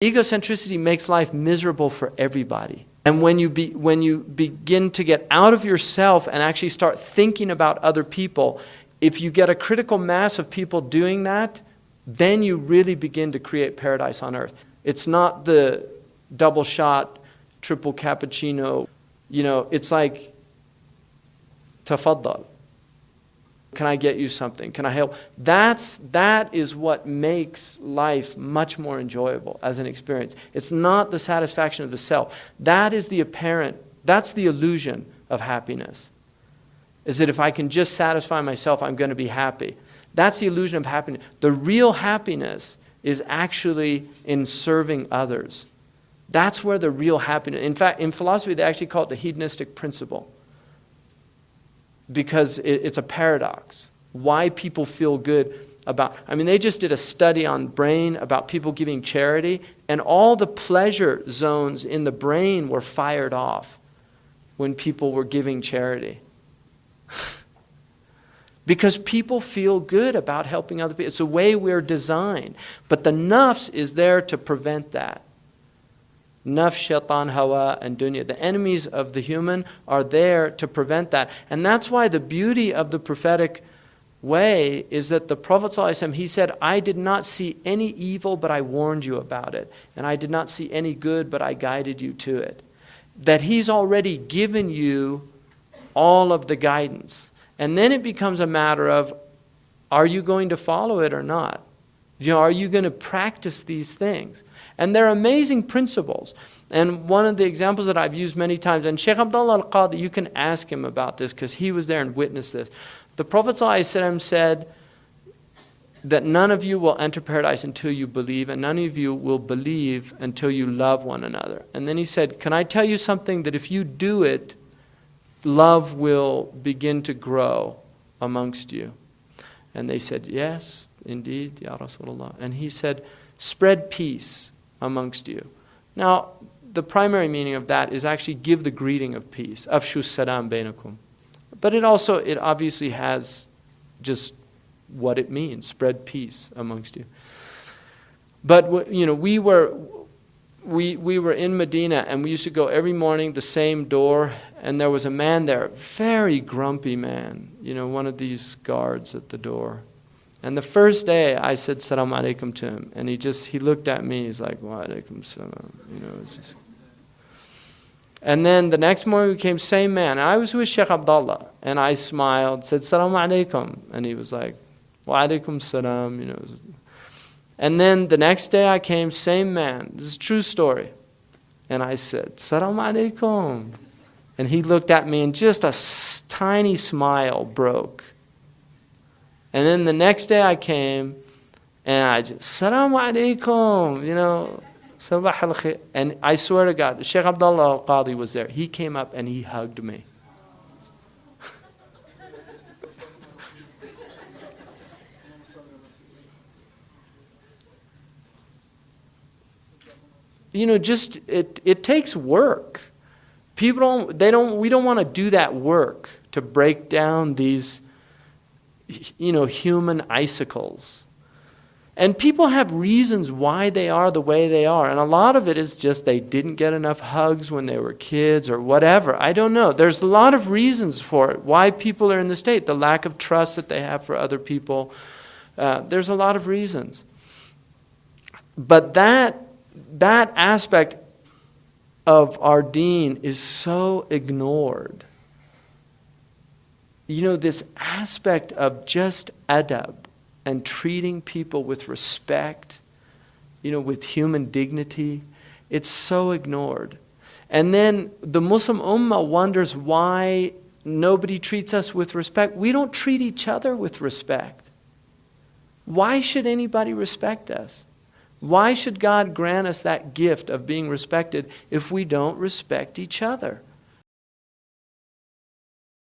Egocentricity makes life miserable for everybody. And when you begin to get out of yourself and actually start thinking about other people, if you get a critical mass of people doing that, then you really begin to create paradise on earth. It's not the double shot, triple cappuccino. It's like, tafaddal. Can I get you something? Can I help? That is what makes life much more enjoyable as an experience. It's not the satisfaction of the self. That's the illusion of happiness. Is that if I can just satisfy myself, I'm going to be happy. That's the illusion of happiness. The real happiness is actually in serving others. That's where the real happiness. In fact, in philosophy, they actually call it the hedonistic principle. Because it's a paradox. Why people feel good about... they just did a study on brain about people giving charity, and all the pleasure zones in the brain were fired off when people were giving charity. Because people feel good about helping other people. It's the way we're designed. But the nafs is there to prevent that. Nafs, shaitan, hawa, and dunya. The enemies of the human are there to prevent that. And that's why the beauty of the prophetic way is that the Prophet ﷺ, he said, I did not see any evil, but I warned you about it. And I did not see any good, but I guided you to it. That he's already given you all of the guidance. And then it becomes a matter of, are you going to follow it or not? Are you going to practice these things? And they're amazing principles. And one of the examples that I've used many times, and Shaykh Abdullah al-Qadi, you can ask him about this because he was there and witnessed this. The Prophet ﷺ said that none of you will enter paradise until you believe, and none of you will believe until you love one another. And then he said, can I tell you something that if you do it, love will begin to grow amongst you? And they said, yes, indeed, Ya Rasulullah. And he said, spread peace amongst you. Now, the primary meaning of that is actually give the greeting of peace. Afshu salam bainakum. But it obviously has just what it means, spread peace amongst you. But we were in Medina, and we used to go every morning the same door, and there was a man there, very grumpy man, one of these guards at the door. And the first day I said salam alaikum to him, and he looked at me, he's like, wa alaikum salam, it's just. And then the next morning we came, same man, and I was with Shaykh Abdullah, and I smiled, said salam alaikum, and he was like, wa alaikum salam, And then the next day I came, same man, this is a true story, and I said salam alaikum, and he looked at me and just a tiny smile broke. And then the next day I came, and I just, Salaam alaikum, Sabah al khair. And I swear to God, Shaykh Abdullah al-Qadi was there. He came up and he hugged me. It takes work. We don't want to do that work to break down these human icicles. And people have reasons why they are the way they are. And a lot of it is just they didn't get enough hugs when they were kids or whatever. I don't know. There's a lot of reasons for it, why people are in the state. The lack of trust that they have for other people. There's a lot of reasons. But that aspect of our deen is so ignored. This aspect of just adab and treating people with respect, with human dignity, it's so ignored. And then the Muslim Ummah wonders why nobody treats us with respect. We don't treat each other with respect. Why should anybody respect us? Why should God grant us that gift of being respected if we don't respect each other?